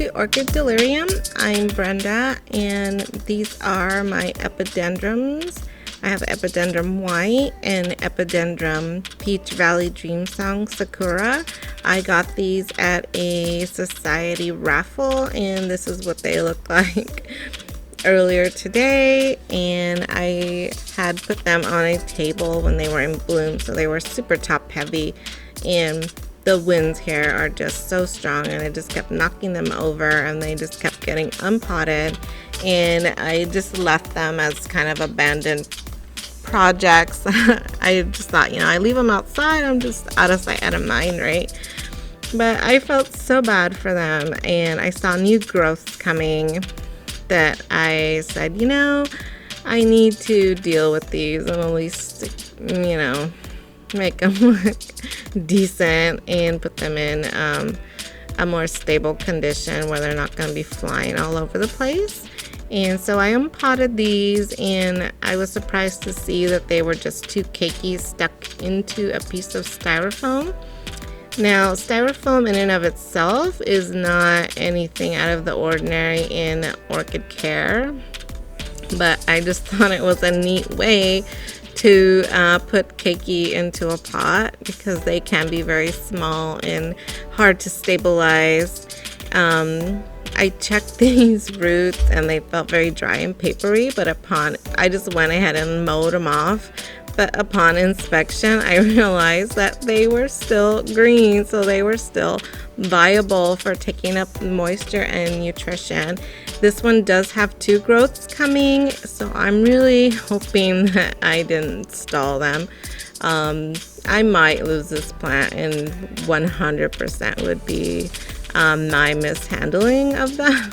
to Orchid Delirium. I'm Brenda, and these are my epidendrums. I have Epidendrum'white and Epidendrum Peach Valley Dream Song Sakura. I got these at a society raffle, and this is what they look like earlier today. And I had put them on a table when they were in bloom, so they were super top heavy, and the winds here are just so strong, and I just kept knocking them over, and they just kept getting unpotted, and I just left them as kind of abandoned projects. I just thought, I leave them outside, I'm just out of sight, out of mind, right? But I felt so bad for them, and I saw new growths coming that I said, I need to deal with these and at least, make them look decent and put them in a more stable condition where they're not going to be flying all over the place. And so I unpotted these, and I was surprised to see that they were just two keiki stuck into a piece of styrofoam. Now, styrofoam in and of itself is not anything out of the ordinary in orchid care, but I just thought it was a neat way to put keiki into a pot, because they can be very small and hard to stabilize. I checked these roots and they felt very dry and papery, but I just went ahead and mowed them off. But upon inspection, I realized that they were still green, so they were still viable for taking up moisture and nutrition. This one does have two growths coming, so I'm really hoping that I didn't stall them. I might lose this plant, and 100% would be my mishandling of them.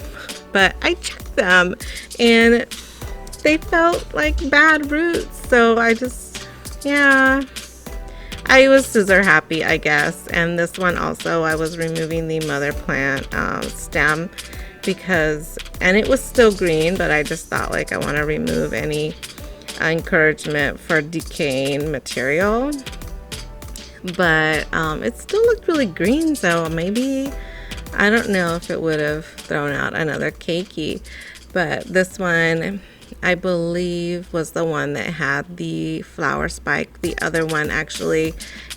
But I checked them, and they felt like bad roots, so I was scissor happy, I guess. And this one also, I was removing the mother plant stem and it was still green, but I just thought, I want to remove any encouragement for decaying material. But it still looked really green, so maybe, I don't know if it would have thrown out another keiki. But this one, I believe, was the one that had the flower spike. The other one actually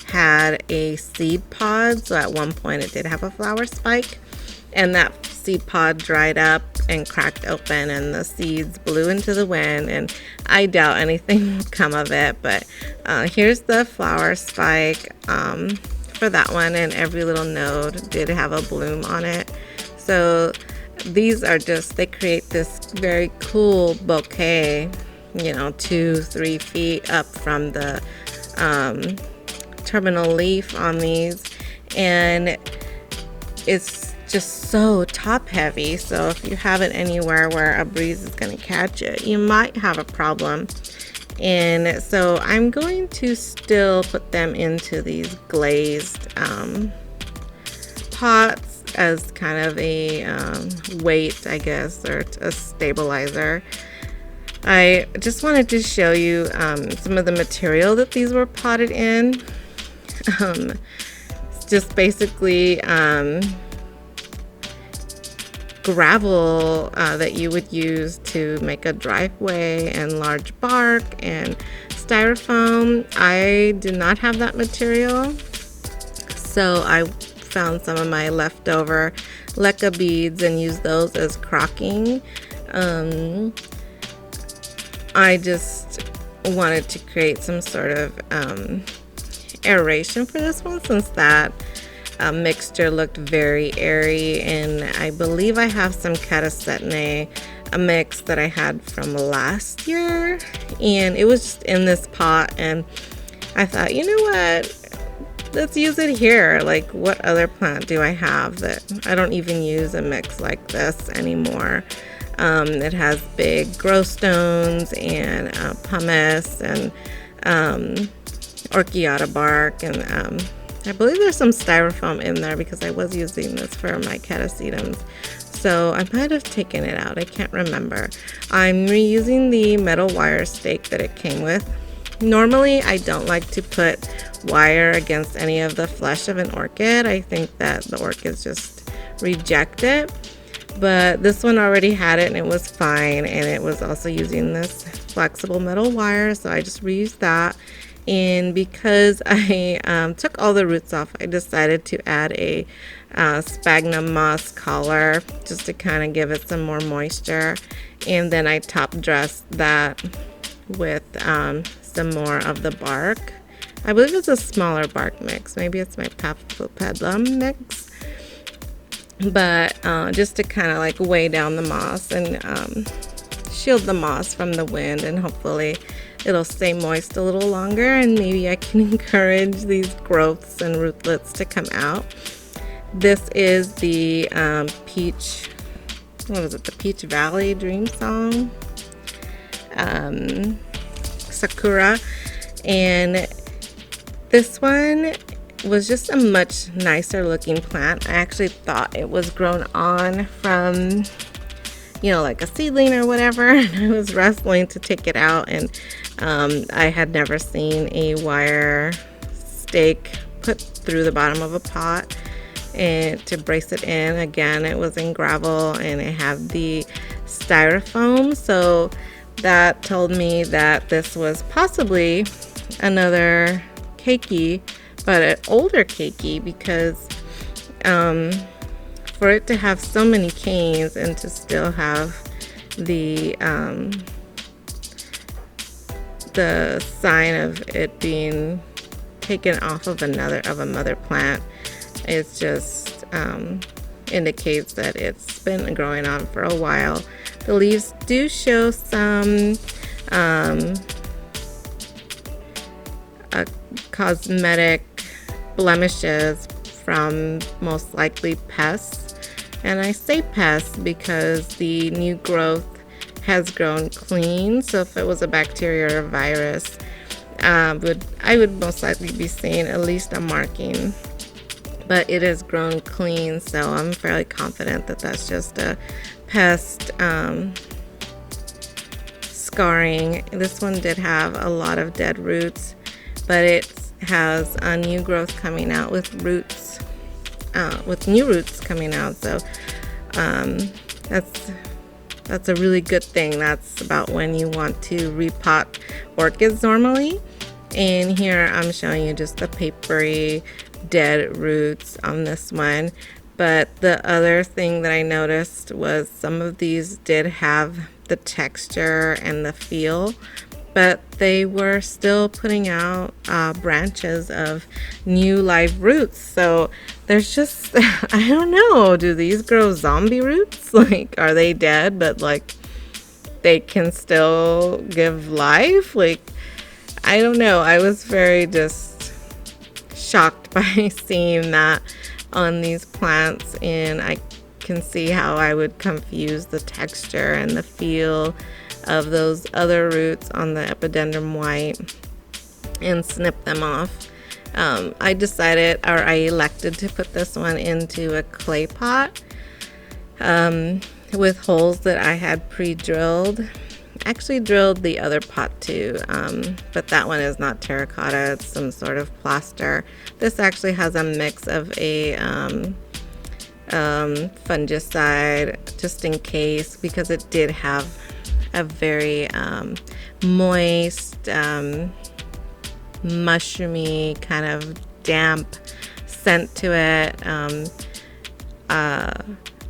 had a seed pod, so at one point it did have a flower spike, and that seed pod dried up and cracked open, and the seeds blew into the wind, and I doubt anything will come of it. But here's the flower spike for that one, and every little node did have a bloom on it. So these are they create this very cool bouquet, 2-3 feet up from the terminal leaf on these, and it's just so top heavy. So if you have it anywhere where a breeze is going to catch it, you might have a problem. And so I'm going to still put them into these glazed pots as kind of a weight, I guess, or a stabilizer. I just wanted to show you some of the material that these were potted in. It's just basically gravel that you would use to make a driveway, and large bark and styrofoam. I did not have that material, so I found some of my leftover leca beads and used those as crocking. I just wanted to create some sort of aeration for this one, since that mixture looked very airy, and I believe I have some catasetne, a mix that I had from last year, and it was just in this pot, and I thought, what, let's use it here. What other plant do I have that I don't even use a mix like this anymore? It has big growth stones and pumice and orchiata bark, and I believe there's some styrofoam in there because I was using this for my catasetums. So I might have taken it out, I can't remember. I'm reusing the metal wire stake that it came with. Normally, I don't like to put wire against any of the flesh of an orchid. I think that the orchids just reject it. but this one already had it and it was fine, and it was also using this flexible metal wire, so I just reused that. And because I took all the roots off, I decided to add a sphagnum moss collar just to kind of give it some more moisture, and then I top dressed that with some more of the bark. I believe it's a smaller bark mix. Maybe it's my peplum mix. But just to kind of like weigh down the moss and shield the moss from the wind, and hopefully it'll stay moist a little longer, and maybe I can encourage these growths and rootlets to come out. This is the Peach, what was it, the Peach Valley Dream Song, Sakura, and this one was just a much nicer looking plant. I actually thought it was grown on from, you know, like a seedling or whatever, and I was wrestling to take it out, and I had never seen a wire stake put through the bottom of a pot and to brace it in. Again, it was in gravel and it had the styrofoam, so that told me that this was possibly another keiki, but an older keiki, because for it to have so many canes and to still have the sign of it being taken off of a mother plant, it's just indicates that it's been growing on for a while. The leaves do show some cosmetic blemishes from most likely pests, and I say pests because the new growth has grown clean. So if it was a bacteria or a virus, I would most likely be seeing at least a marking, but it has grown clean, so I'm fairly confident that that's just a pest scarring. This one did have a lot of dead roots, but it has a new growth coming out with roots, with new roots coming out. So that's a really good thing. That's about when you want to repot orchids normally. And here I'm showing you just the papery dead roots on this one. But the other thing that I noticed was some of these did have the texture and the feel, but they were still putting out branches of new live roots. So there's just, I don't know, do these grow zombie roots? Like, are they dead, but like they can still give life? Like, I don't know. I was very just shocked by seeing that on these plants, and I can see how I would confuse the texture and the feel of those other roots on the Epidendrum'white and snip them off. I decided, or I elected to put this one into a clay pot with holes that I had pre-drilled. Actually drilled the other pot too, but that one is not terracotta, it's some sort of plaster. This actually has a mix of a fungicide, just in case, because it did have a very moist, mushroomy, kind of damp scent to it.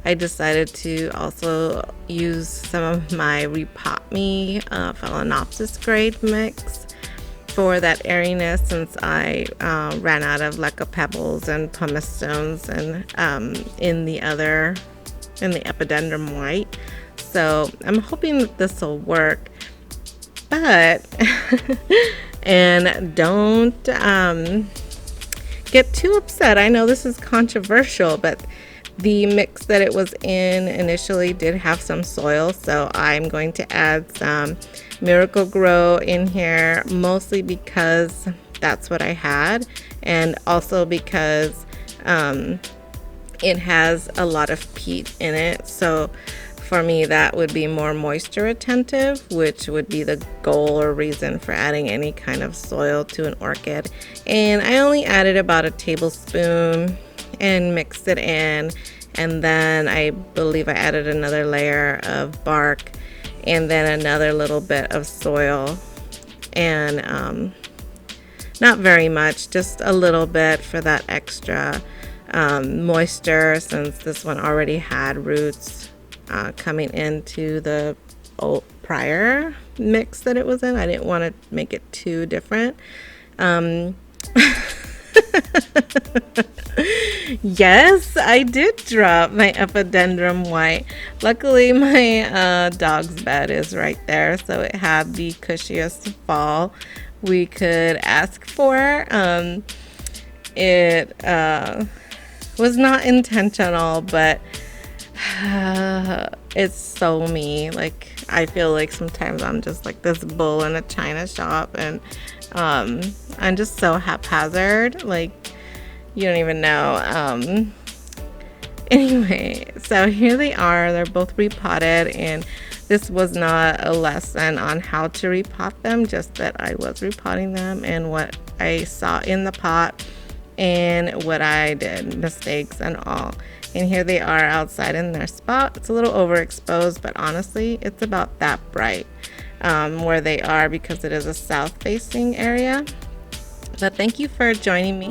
I decided to also use some of my Repot Me Phalaenopsis grade mix for that airiness, since I ran out of leca pebbles and pumice stones and in the Epidendrum'white. So I'm hoping that this will work, but and don't get too upset. I know this is controversial, but the mix that it was in initially did have some soil, so I'm going to add some Miracle Grow in here, mostly because that's what I had, and also because it has a lot of peat in it. So for me, that would be more moisture retentive, which would be the goal or reason for adding any kind of soil to an orchid. And I only added about a tablespoon and mixed it in, and then I believe I added another layer of bark, and then another little bit of soil, and not very much, just a little bit for that extra moisture, since this one already had roots coming into the old prior mix that it was in. I didn't want to make it too different. Yes, I did drop my Epidendrum'white. Luckily, my dog's bed is right there, so it had the cushiest fall we could ask for. It was not intentional, but it's so me. Like, I feel like sometimes I'm just like this bull in a china shop, and I'm just so haphazard, like you don't even know. Anyway, so here they are. They're both repotted, and this was not a lesson on how to repot them, just that I was repotting them and what I saw in the pot and what I did, mistakes and all. And here they are outside in their spot. It's a little overexposed, but honestly, it's about that bright where they are, because it is a south-facing area. But thank you for joining me.